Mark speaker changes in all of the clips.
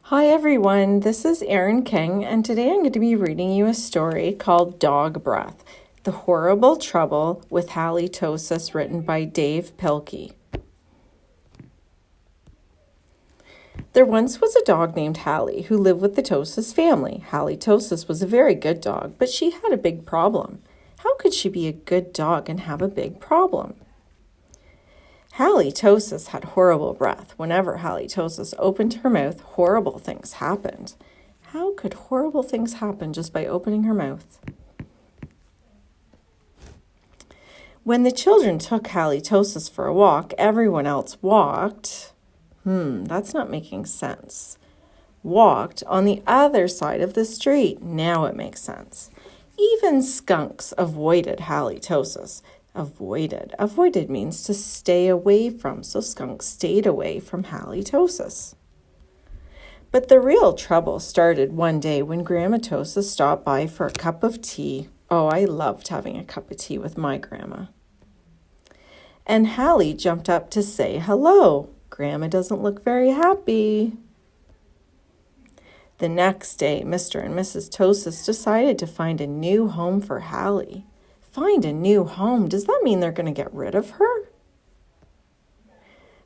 Speaker 1: Hi everyone, this is Erin King, and today I'm going to be reading you a story called Dog Breath, The Horrible Trouble with Halitosis, written by Dave Pilkey. There once was a dog named Hallie who lived with the Tosis family. Halitosis was a very good dog, but she had a big problem. How could she be a good dog and have a big problem? Halitosis had horrible breath. Whenever Halitosis opened her mouth, horrible things happened. How could horrible things happen just by opening her mouth? When the children took Halitosis for a walk, everyone else walked. That's not making sense. Walked on the other side of the street. Now it makes sense. Even skunks avoided Halitosis. Avoided means to stay away from, so skunks stayed away from Halitosis. But the real trouble started one day when Grandma Tosis stopped by for a cup of tea. Oh, I loved having a cup of tea with my grandma. And Hallie jumped up to say hello. Grandma doesn't look very happy. The next day, Mr. and Mrs. Tosis decided to find a new home for Hallie. Find a new home? Does that mean they're going to get rid of her?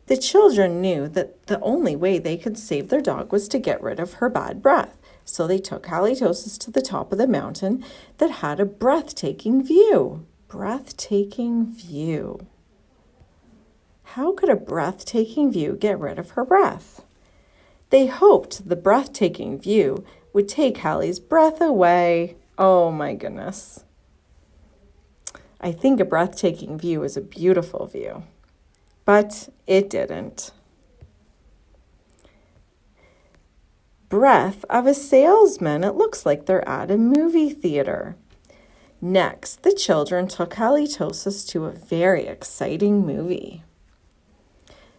Speaker 1: The children knew that the only way they could save their dog was to get rid of her bad breath. So they took Halitosis to the top of the mountain that had a breathtaking view. Breathtaking view. How could a breathtaking view get rid of her breath? They hoped the breathtaking view would take Hallie's breath away. Oh my goodness. I think a breathtaking view is a beautiful view, but it didn't. Breath of a salesman. It looks like they're at a movie theater. Next, the children took Halitosis to a very exciting movie.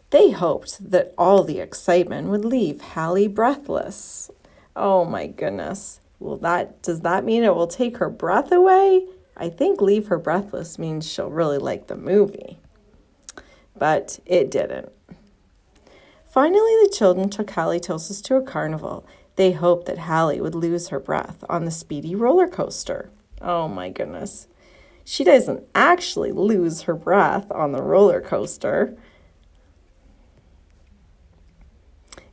Speaker 1: They hoped that all the excitement would leave Hallie breathless. Oh my goodness. Does that mean it will take her breath away? I think leave her breathless means she'll really like the movie. But it didn't. Finally, the children took Halitosis to a carnival. They hoped that Hallie would lose her breath on the speedy roller coaster. Oh my goodness. She doesn't actually lose her breath on the roller coaster.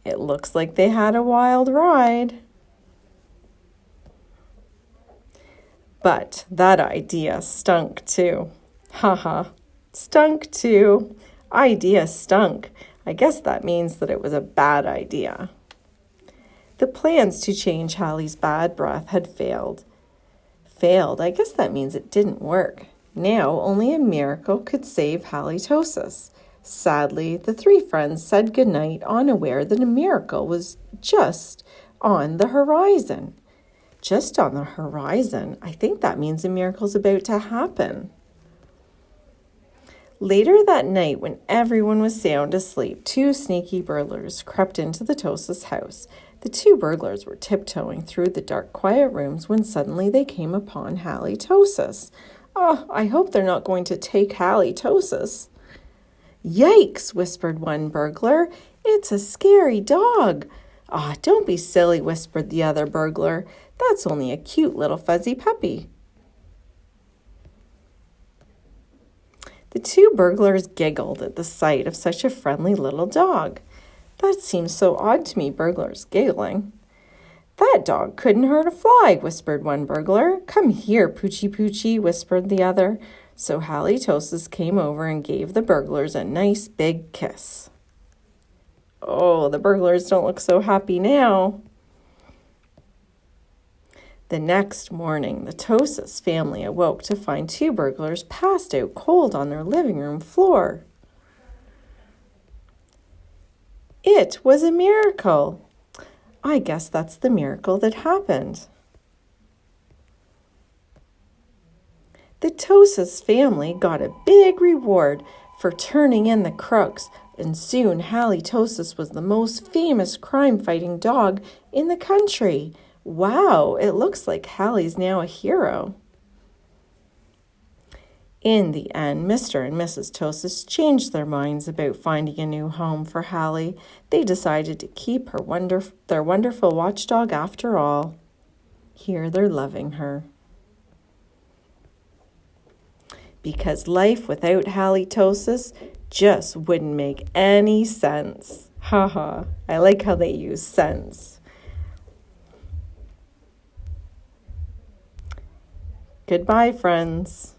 Speaker 1: It looks like they had a wild ride. But that idea stunk too. Haha, stunk too. Idea stunk. I guess that means that it was a bad idea. The plans to change Hallie's bad breath had failed. Failed, I guess that means it didn't work. Now only a miracle could save Halitosis. Sadly, the three friends said goodnight, unaware that a miracle was just on the horizon. Just on the horizon. I think that means a miracle's about to happen. Later that night, when everyone was sound asleep, two sneaky burglars crept into the Tosis house. The two burglars were tiptoeing through the dark, quiet rooms when suddenly they came upon Halitosis. Oh, I hope they're not going to take Halitosis. Yikes, whispered one burglar. It's a scary dog. Ah, don't be silly, whispered the other burglar. That's only a cute little fuzzy puppy. The two burglars giggled at the sight of such a friendly little dog. That seems so odd to me, burglars giggling. That dog couldn't hurt a fly, whispered one burglar. Come here, Poochie Poochie, whispered the other. So Halitosis came over and gave the burglars a nice big kiss. Oh, the burglars don't look so happy now. The next morning, the Tosis family awoke to find two burglars passed out cold on their living room floor. It was a miracle. I guess that's the miracle that happened. The Tosis family got a big reward for turning in the crooks, and soon Halitosis was the most famous crime-fighting dog in the country. Wow, it looks like Hallie's now a hero. In the end, Mr. and Mrs. Tosis changed their minds about finding a new home for Hallie. They decided to keep their wonderful watchdog after all. Here they're loving her. Because life without Halitosis just wouldn't make any sense. Haha, I like how they use sense. Goodbye, friends.